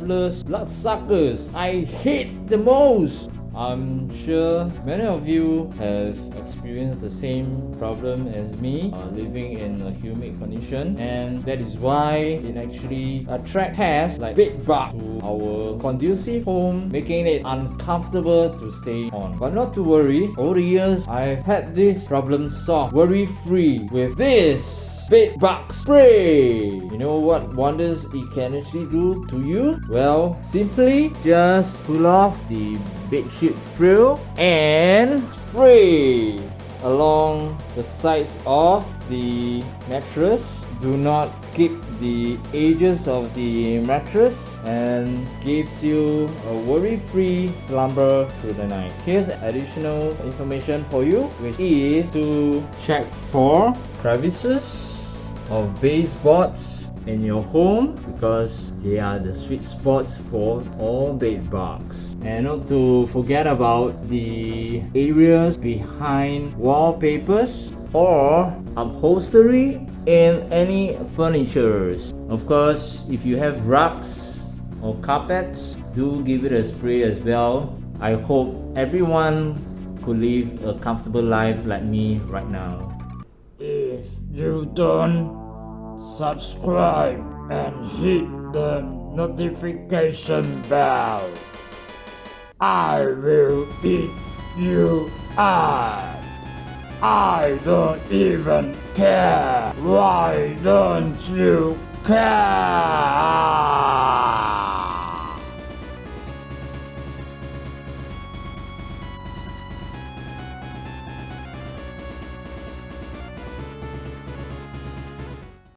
toddlers, bloodsuckers, I hate the most. I'm sure many of you have experienced the same problem as me, living in a humid condition, and that is why it actually attracts pests like bed bugs to our conducive home, making it uncomfortable to stay on. But not to worry, over the years I've had this problem solved worry-free with this bed bug spray. You know what wonders it can actually do to you? Well, simply just pull off the bedsheet frill and spray along the sides of the mattress. Do not skip the edges of the mattress, and gives you a worry-free slumber through the night. Here's additional information for you, which is to check for crevices of baseboards in your home, because they are the sweet spots for all bed bugs. And not to forget about the areas behind wallpapers or upholstery in any furnitures. Of course, if you have rugs or carpets, do give it a spray as well. I hope everyone could live a comfortable life like me right now. If you don't subscribe and hit the notification bell, I will eat you up. I don't even care. Why don't you care?